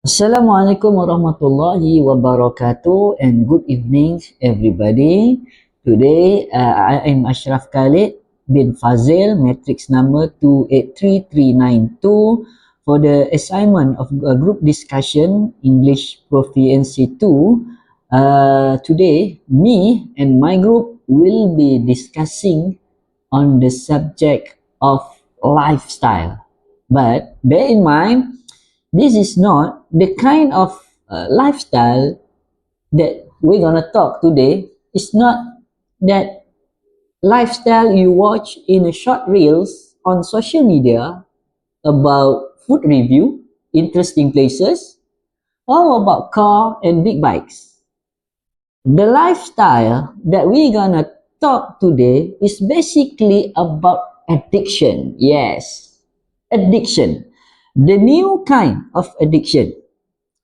Assalamualaikum warahmatullahi wabarakatuh and good evening everybody. Today I am Ashraf Khalid bin Fazil, matrix number 283392 for the assignment of a group discussion English Proficiency 2. Today me and my group will be discussing on the subject of lifestyle. But bear in mind, this is not the kind of lifestyle that we're gonna talk today. It's not that lifestyle you watch in a short reels on social media about food review, interesting places, or about car and big bikes. The lifestyle that we're gonna talk today is basically about addiction. Yes, addiction. The new kind of addiction,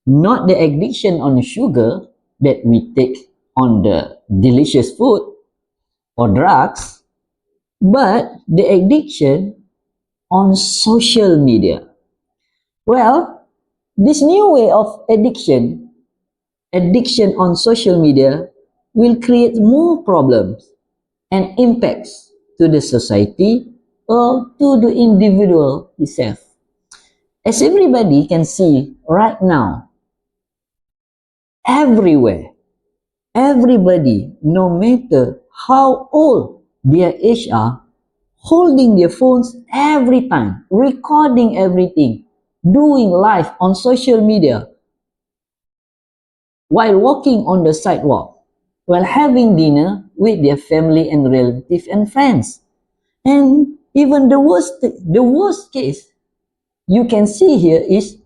not the addiction on sugar that we take on the delicious food or drugs, but the addiction on social media. Well, this new way of addiction on social media will create more problems and impacts to the society or to the individual itself. As everybody can see right now, everywhere, everybody, no matter how old their age are, holding their phones every time, recording everything, doing live on social media, while walking on the sidewalk, while having dinner with their family and relatives and friends. And even the worst case you can see here is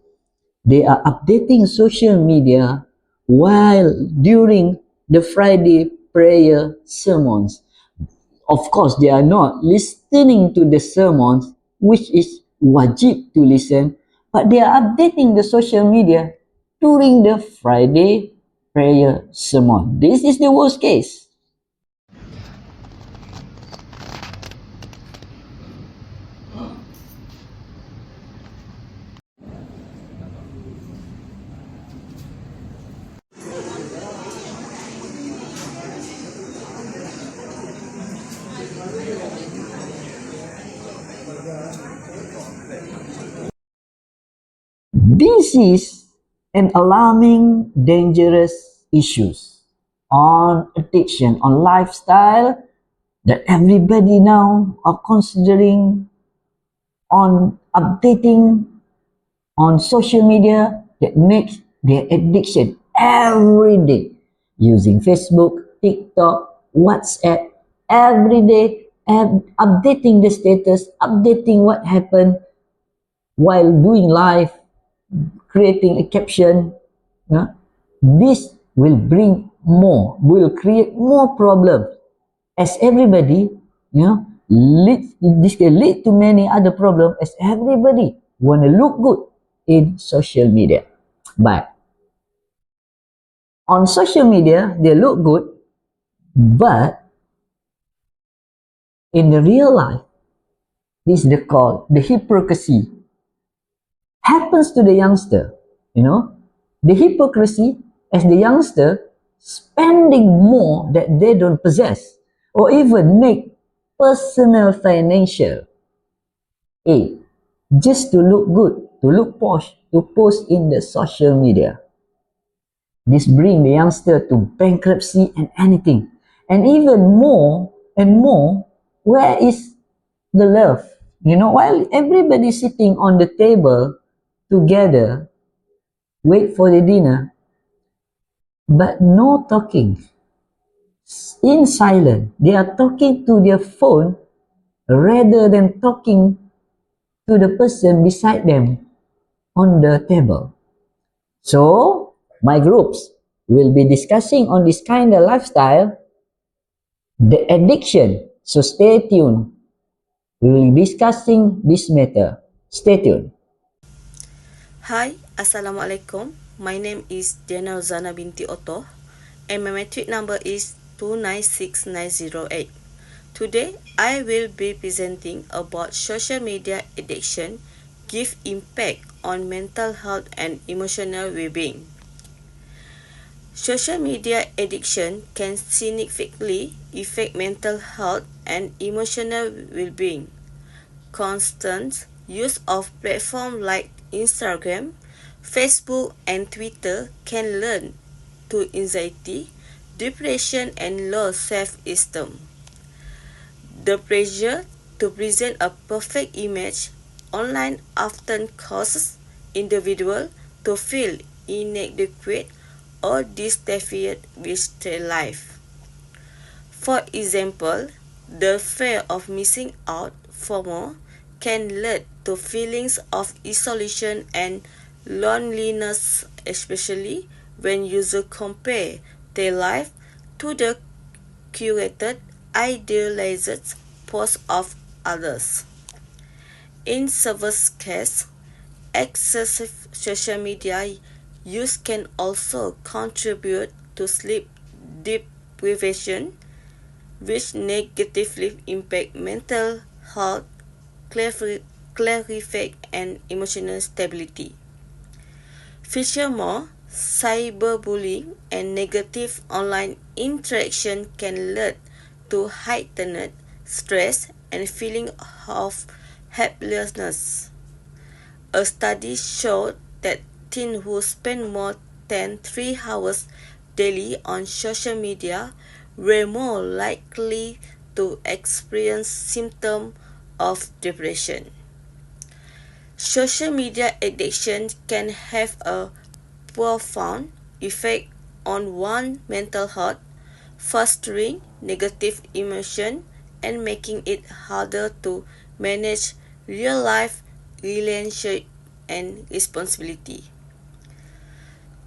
they are updating social media while during the Friday prayer sermons. Of course, they are not listening to the sermons, which is wajib to listen, but they are updating the social media during the Friday prayer sermon. This is the worst case. This is an alarming, dangerous issues on addiction, on lifestyle that everybody now are considering on updating on social media that makes their addiction every day using Facebook, TikTok, WhatsApp every day and updating the status, updating what happened while doing live, creating a caption. This will create more problems as everybody, this can lead to many other problems as everybody want to look good in social media. But on social media, they look good, but in the real life, this is called the hypocrisy happens to the youngster. The hypocrisy as the youngster spending more that they don't possess or even make personal financial aid just to look good, to look posh, to post in the social media. This brings the youngster to bankruptcy and anything. And even more and more, where is the love? While everybody sitting on the table together, wait for the dinner, but no talking. In silence, they are talking to their phone rather than talking to the person beside them on the table. So, my groups will be discussing on this kind of lifestyle, the addiction. So stay tuned. We will be discussing this matter. Stay tuned. Hi, Assalamualaikum. My name is Diana Rozana binti Otoh and my matric number is 296908. Today, I will be presenting about social media addiction give impact on mental health and emotional well-being. Social media addiction can significantly affect mental health and emotional well-being. Constant use of platforms like Instagram, Facebook, and Twitter can lead to anxiety, depression, and low self-esteem. The pressure to present a perfect image online often causes individuals to feel inadequate or dissatisfied with their life. For example, the fear of missing out (FOMO) can lead to feelings of isolation and loneliness, especially when users compare their life to the curated, idealized posts of others. In severe cases, excessive social media use can also contribute to sleep deprivation, which negatively impact mental health, clarity, and emotional stability. Furthermore, cyberbullying and negative online interaction can lead to heightened stress and feeling of helplessness. A study showed that teens who spend more than 3 hours daily on social media were more likely to experience symptoms of depression. Social media addiction can have a profound effect on one's mental health, fostering negative emotion and making it harder to manage real-life relationship and responsibility.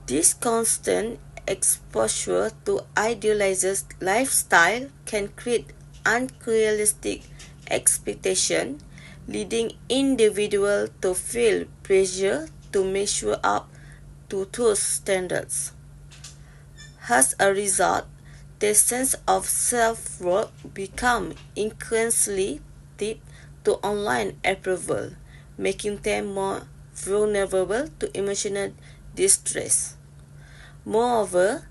This constant exposure to idealized lifestyle can create unrealistic expectations, leading individuals to feel pressure to measure up to those standards. As a result, their sense of self-worth becomes increasingly tied to online approval, making them more vulnerable to emotional distress. Moreover,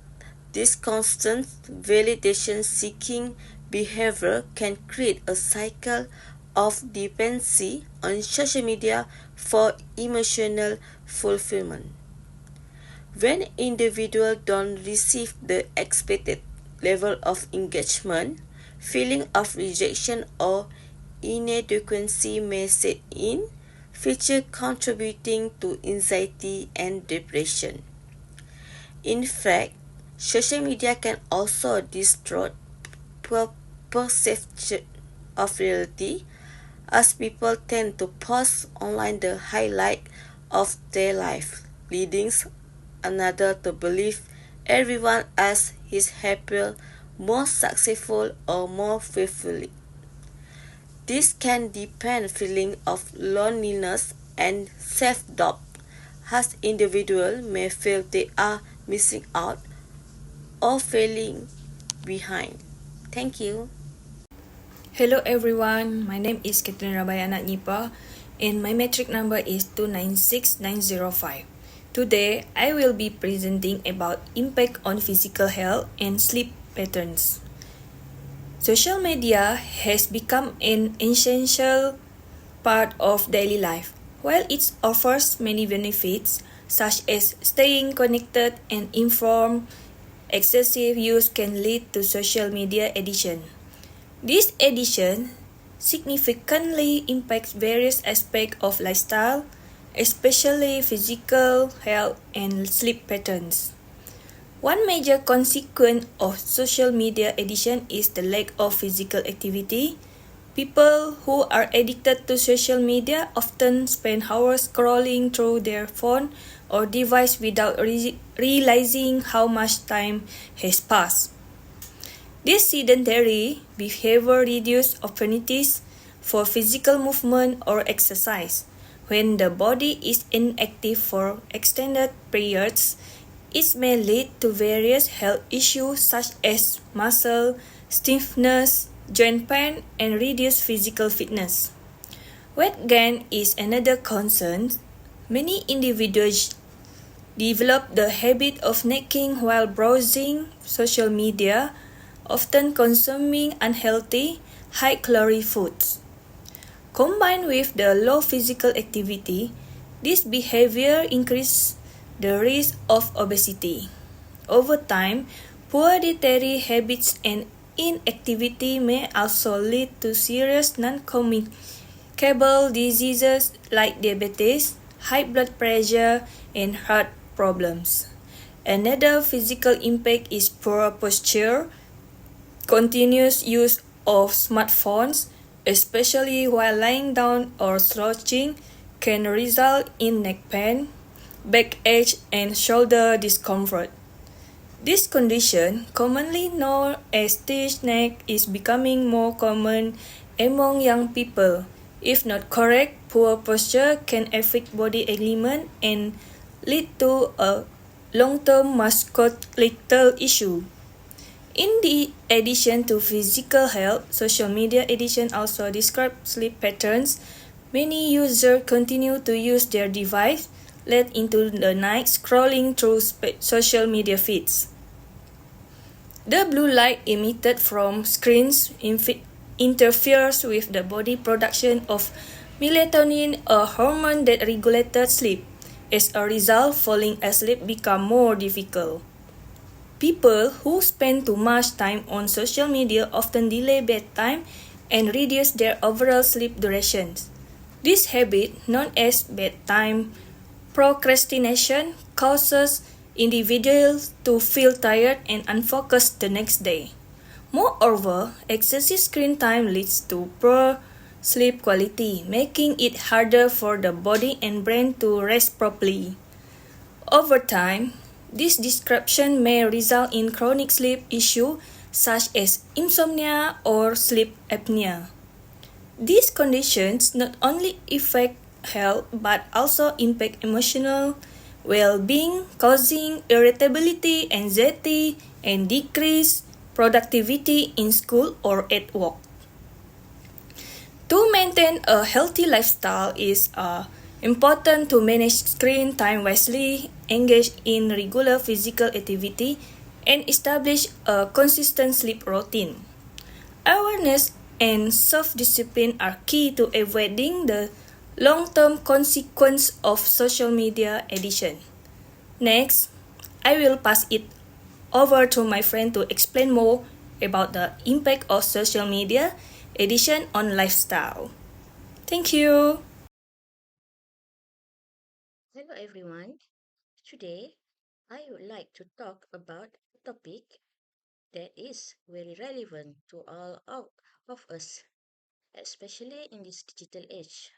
this constant validation-seeking behavior can create a cycle of dependency on social media for emotional fulfillment. When individuals don't receive the expected level of engagement, feeling of rejection or inadequacy may set in, further contributing to anxiety and depression. In fact, social media can also distort perception of reality, as people tend to post online the highlight of their life, leading another to believe everyone else is happier, more successful, or more fulfilling. This can deepen feeling of loneliness and self-doubt, as individuals may feel they are missing out or falling behind. Thank you. Hello everyone, my name is Katrina Rabayana Nipa and my metric number is 296905. Today, I will be presenting about impact on physical health and sleep patterns. Social media has become an essential part of daily life. While it offers many benefits, such as staying connected and informed, excessive use can lead to social media addiction. This addiction significantly impacts various aspects of lifestyle, especially physical health and sleep patterns. One major consequence of social media addiction is the lack of physical activity. People who are addicted to social media often spend hours scrolling through their phone or device without realizing how much time has passed. This sedentary behavior reduces opportunities for physical movement or exercise. When the body is inactive for extended periods, it may lead to various health issues such as muscle stiffness, joint pain, and reduced physical fitness. Weight gain is another concern. Many individuals develop the habit of snacking while browsing social media, often consuming unhealthy, high-calorie foods. Combined with the low physical activity, this behavior increases the risk of obesity. Over time, poor dietary habits and inactivity may also lead to serious non-communicable diseases like diabetes, high blood pressure, and heart problems. Another physical impact is poor posture. Continuous use of smartphones, especially while lying down or slouching, can result in neck pain, backache, and shoulder discomfort. This condition, commonly known as stiff neck, is becoming more common among young people. If not correct, poor posture can affect body alignment and lead to a long-term musculoskeletal issue. In the addition to physical health, social media addiction also describes sleep patterns. Many users continue to use their device late into the night scrolling through social media feeds. The blue light emitted from screens interferes with the body production of melatonin, a hormone that regulates sleep. As a result, falling asleep becomes more difficult. People who spend too much time on social media often delay bedtime and reduce their overall sleep durations. This habit, known as bedtime procrastination, causes individuals to feel tired and unfocused the next day. Moreover, excessive screen time leads to poor sleep quality, making it harder for the body and brain to rest properly. Over time, this disruption may result in chronic sleep issues such as insomnia or sleep apnea. These conditions not only affect health but also impact emotional well-being, causing irritability, anxiety, and decreased productivity in school or at work. To maintain a healthy lifestyle is important to manage screen time wisely, engage in regular physical activity, and establish a consistent sleep routine. Awareness and self-discipline are key to avoiding the long-term consequence of social media addiction. Next, I will pass it over to my friend to explain more about the impact of social media addiction on lifestyle. Thank you. Hello everyone. Today I would like to talk about a topic that is very relevant to of us, especially in this digital age.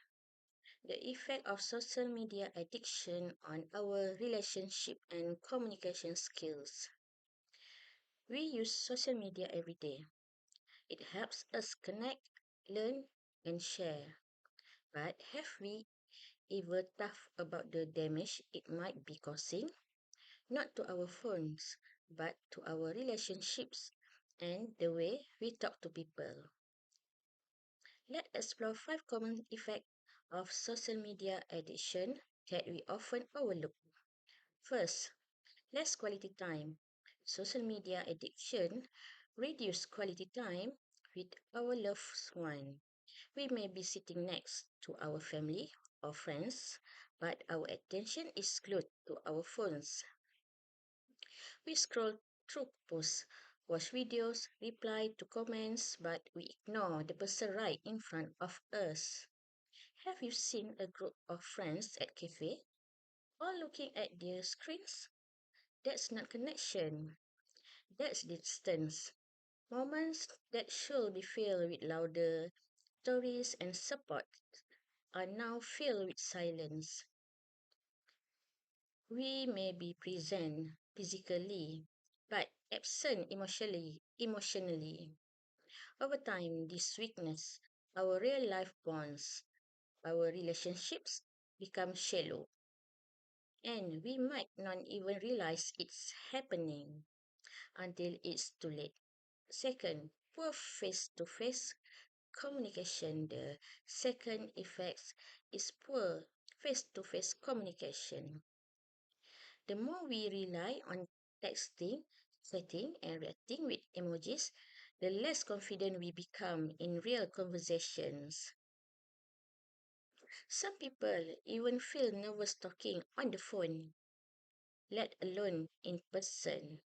The effect of social media addiction on our relationship and communication skills. We use social media every day. It helps us connect, learn, and share. But have we ever thought about the damage it might be causing? Not to our phones, but to our relationships and the way we talk to people. Let's explore 5 common effects of social media addiction that we often overlook. First, less quality time. Social media addiction reduce quality time with our loved one. We may be sitting next to our family or friends, but our attention is glued to our phones. We scroll through posts, watch videos, reply to comments, but we ignore the person right in front of us. Have you seen a group of friends at cafe, all looking at their screens? That's not connection. That's distance. Moments that should be filled with laughter, stories, and support are now filled with silence. We may be present physically, but absent emotionally. Over time, this weakness, our real life bonds, our relationships become shallow, and we might not even realize it's happening until it's too late. Second, poor face to face communication. The second effect is poor face-to-face communication. The more we rely on texting, chatting, and reacting with emojis, the less confident we become in real conversations. Some people even feel nervous talking on the phone, let alone in person.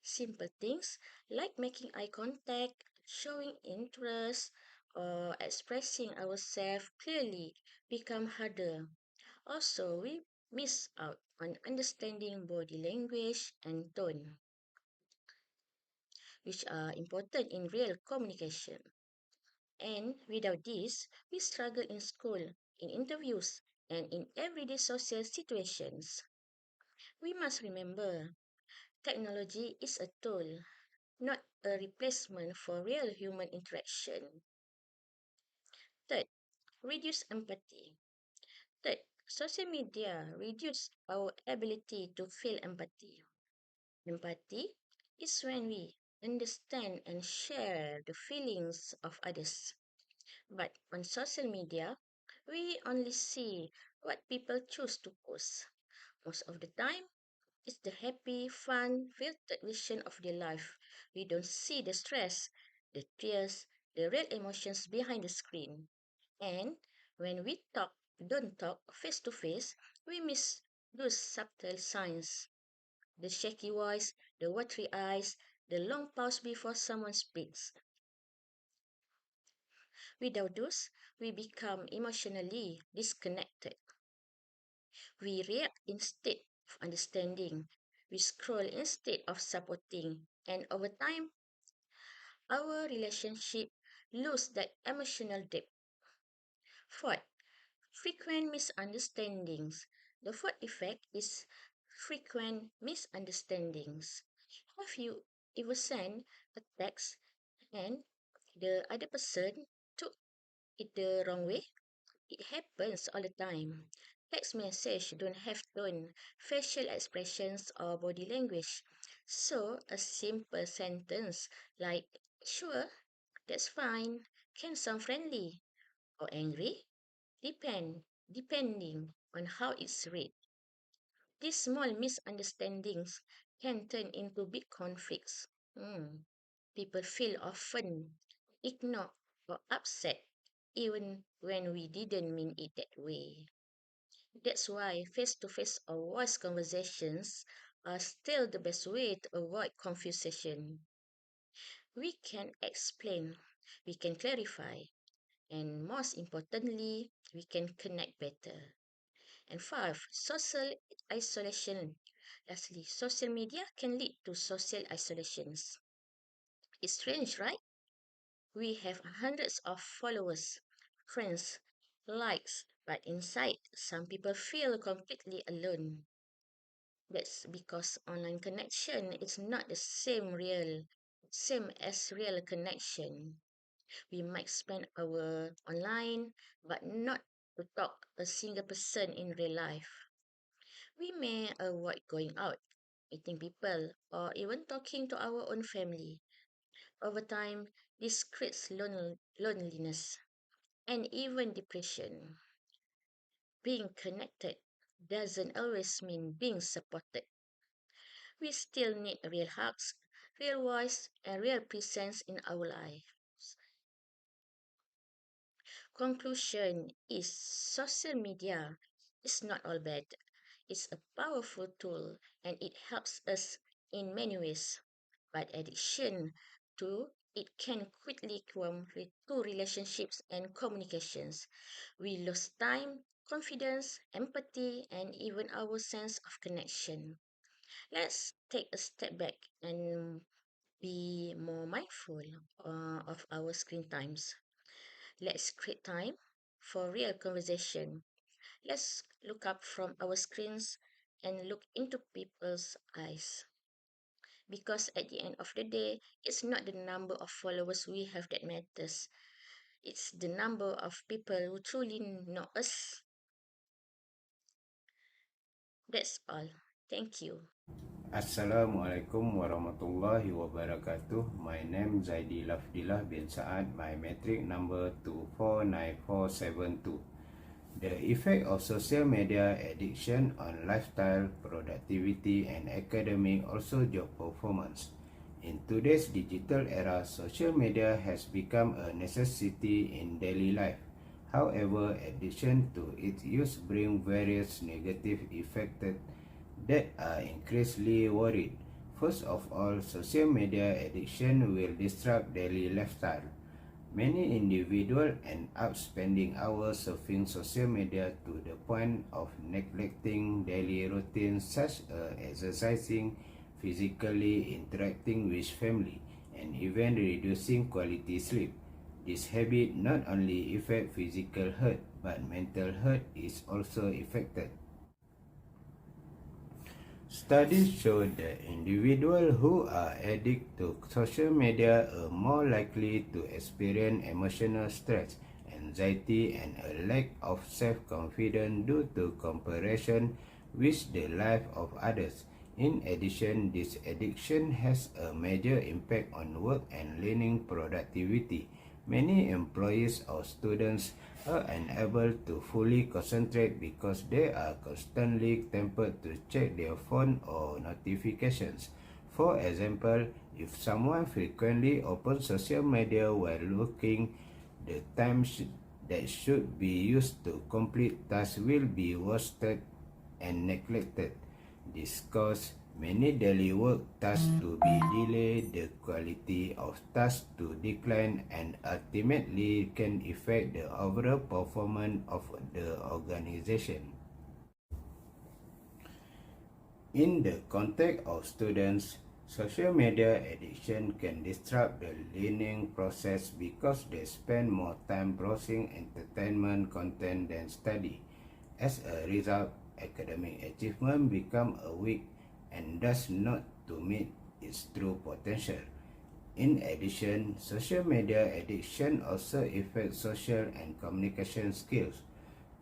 Simple things like making eye contact, showing interest, or expressing ourselves clearly become harder. Also, we miss out on understanding body language and tone, which are important in real communication. And without this, we struggle in school, in interviews, and in everyday social situations. We must remember technology is a tool, not a replacement for real human interaction. Third, reduce empathy. Third, social media reduce our ability to feel empathy. Empathy is when we understand and share the feelings of others. But on social media, we only see what people choose to post. Most of the time, it's the happy, fun, filtered version of their life. We don't see the stress, the tears, the real emotions behind the screen. And when we don't talk face to face, we miss those subtle signs. The shaky voice, the watery eyes, the long pause before someone speaks. Without those, we become emotionally disconnected. We react instead of understanding. We scroll instead of supporting. And over time, our relationship lose that emotional depth. Fourth, frequent misunderstandings. The fourth effect is frequent misunderstandings. Have you ever sent a text and the other person took it the wrong way? It happens all the time. Text message don't have tone, facial expressions or body language. So a simple sentence like sure, that's fine can sound friendly or angry, depending on how it's read. These small misunderstandings can turn into big conflicts. People feel often ignored or upset even when we didn't mean it that way. That's why face to face or voice conversations are still the best way to avoid confusion. We can explain, we can clarify, and most importantly, we can connect better. And five, social isolation. Lastly, social media can lead to social isolations. It's strange, right? We have hundreds of followers, friends, likes, but inside, some people feel completely alone. That's because online connection is not the same as real connection. We might spend our online, but not to talk a single person in real life. We may avoid going out, meeting people, or even talking to our own family. Over time, this creates loneliness and even depression. Being connected doesn't always mean being supported. We still need real hugs, real voice, and real presence in our lives. Conclusion is social media is not all bad. It's a powerful tool and it helps us in many ways. But addiction to it can quickly come to relationships and communications. We lose time, confidence, empathy, and even our sense of connection. Let's take a step back and be more mindful of our screen times. Let's create time for real conversation. Let's look up from our screens and look into people's eyes. Because at the end of the day, it's not the number of followers we have that matters. It's the number of people who truly know us. That's all. Thank you. Assalamualaikum warahmatullahi wabarakatuh. My name Zaidi Lafdilah bin Saad. My metric number 249472. The effect of social media addiction on lifestyle, productivity, and academic, also job performance. In today's digital era, social media has become a necessity in daily life. However, addiction to its use brings various negative effects that are increasingly worried. First of all, social media addiction will disrupt daily lifestyle. Many individuals end up spending hours surfing social media to the point of neglecting daily routines such as exercising, physically interacting with family, and even reducing quality sleep. This habit not only affects physical health, but mental health is also affected. Studies show that individuals who are addicted to social media are more likely to experience emotional stress, anxiety, and a lack of self-confidence due to comparison with the life of others. In addition, this addiction has a major impact on work and learning productivity. Many employees or students are unable to fully concentrate because they are constantly tempted to check their phone or notifications. For example, if someone frequently opens social media while working, the time that should be used to complete tasks will be wasted and neglected. This causes many daily work tasks to be delayed, the quality of tasks to decline, and ultimately can affect the overall performance of the organization. In the context of students, social media addiction can disrupt the learning process because they spend more time browsing entertainment content than study. As a result, academic achievement become weak and thus not to meet its true potential. In addition, social media addiction also affects social and communication skills.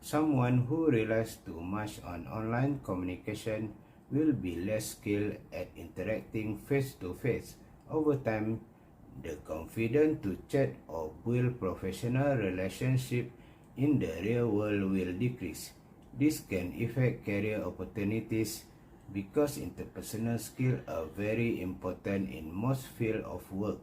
Someone who relies too much on online communication will be less skilled at interacting face-to-face. Over time, the confidence to chat or build professional relationships in the real world will decrease. This can affect career opportunities because interpersonal skills are very important in most fields of work.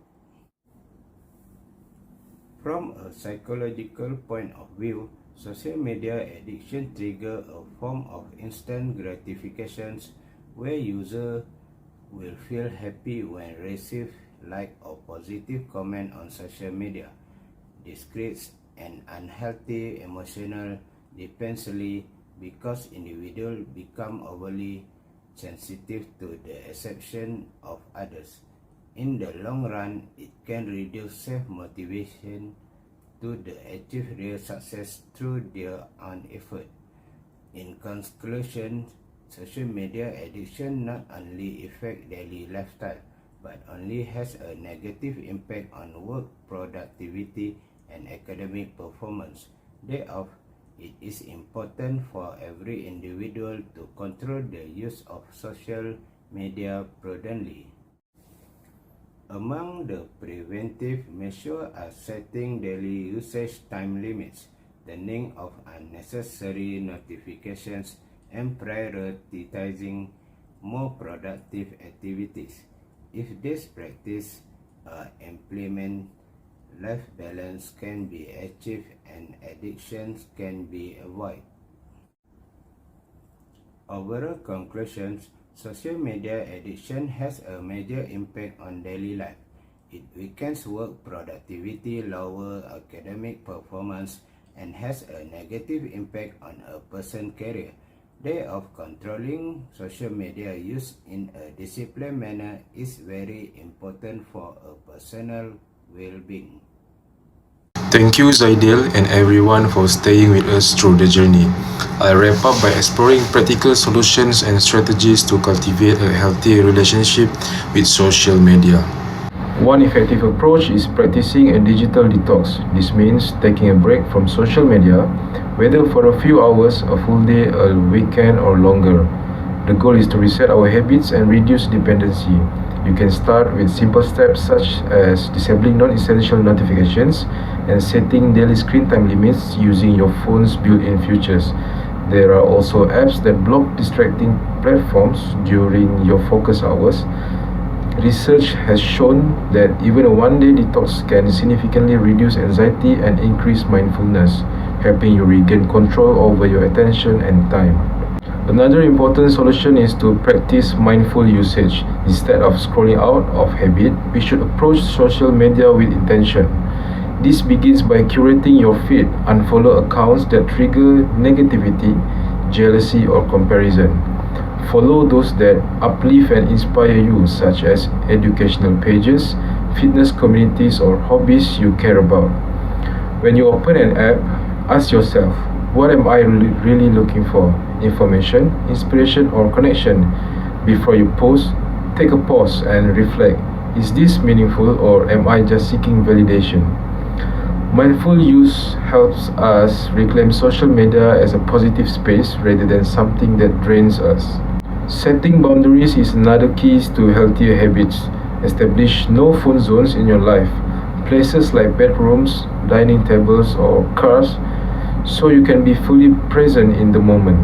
From a psychological point of view, social media addiction triggers a form of instant gratification where users will feel happy when receive like or positive comment on social media. This creates an unhealthy emotional dependency because individuals become overly sensitive to the acceptance of others. In the long run, it can reduce self-motivation to achieve real success through their own effort. In conclusion, social media addiction not only affects daily lifestyle, but only has a negative impact on work productivity and academic performance. Therefore, it is important for every individual to control the use of social media prudently. Among the preventive measures are setting daily usage time limits, turning off unnecessary notifications, and prioritizing more productive activities. If these practices are implemented, life balance can be achieved and addictions can be avoided. Overall conclusions, social media addiction has a major impact on daily life. It weakens work productivity, lowers academic performance, and has a negative impact on a person's career. Therefore, controlling social media use in a disciplined manner is very important for a personal well-being. Thank you, Zaidil, and everyone for staying with us through the journey. I'll wrap up by exploring practical solutions and strategies to cultivate a healthy relationship with social media. One effective approach is practicing a digital detox. This means taking a break from social media, whether for a few hours, a full day, a weekend, or longer. The goal is to reset our habits and reduce dependency. You can start with simple steps such as disabling non-essential notifications and setting daily screen time limits using your phone's built-in features. There are also apps that block distracting platforms during your focus hours. Research has shown that even a one-day detox can significantly reduce anxiety and increase mindfulness, helping you regain control over your attention and time. Another important solution is to practice mindful usage. Instead of scrolling out of habit, we should approach social media with intention. This begins by curating your feed, unfollow accounts that trigger negativity, jealousy, or comparison. Follow those that uplift and inspire you, such as educational pages, fitness communities, or hobbies you care about. When you open an app, ask yourself, what am I really looking for? Information, inspiration, or connection? Before you post, take a pause and reflect. Is this meaningful, or am I just seeking validation? Mindful use helps us reclaim social media as a positive space rather than something that drains us. Setting boundaries is another key to healthier habits. Establish no phone zones in your life. Places like bedrooms, dining tables, or cars, so you can be fully present in the moment.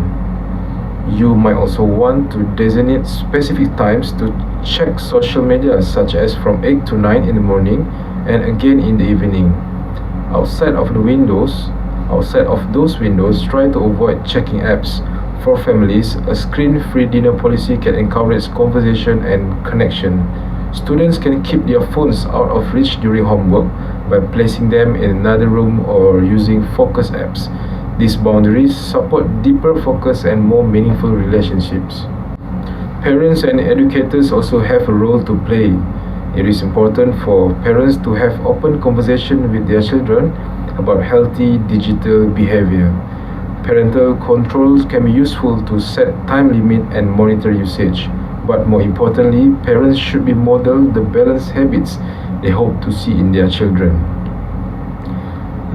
You might also want to designate specific times to check social media, such as from 8 to 9 in the morning and again in the evening. Outside of those windows, try to avoid checking apps. For families, a screen-free dinner policy can encourage conversation and connection. Students can keep their phones out of reach during homework by placing them in another room or using focus apps. These boundaries support deeper focus and more meaningful relationships. Parents and educators also have a role to play. It is important for parents to have open conversation with their children about healthy digital behavior. Parental controls can be useful to set time limit and monitor usage. But more importantly, parents should be model the balanced habits they hope to see in their children.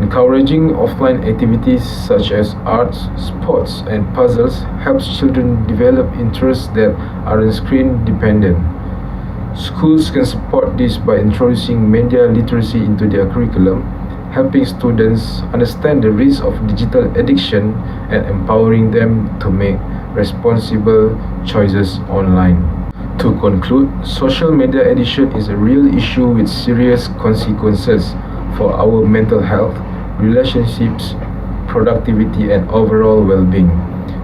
Encouraging offline activities such as arts, sports, and puzzles helps children develop interests that aren't screen dependent. Schools can support this by introducing media literacy into their curriculum, helping students understand the risks of digital addiction and empowering them to make responsible choices online. To conclude, social media addiction is a real issue with serious consequences for our mental health, relationships, productivity, and overall well-being.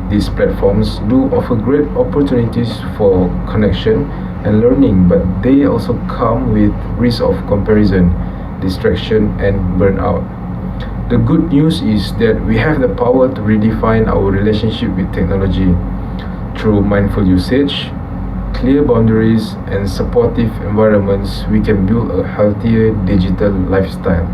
These platforms do offer great opportunities for connection and learning, but they also come with risk of comparison, distraction, and burnout. The good news is that we have the power to redefine our relationship with technology. Through mindful usage, clear boundaries, and supportive environments, we can build a healthier digital lifestyle.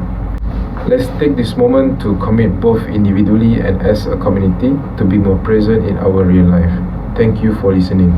Let's take this moment to commit both individually and as a community to be more present in our real life. Thank you for listening.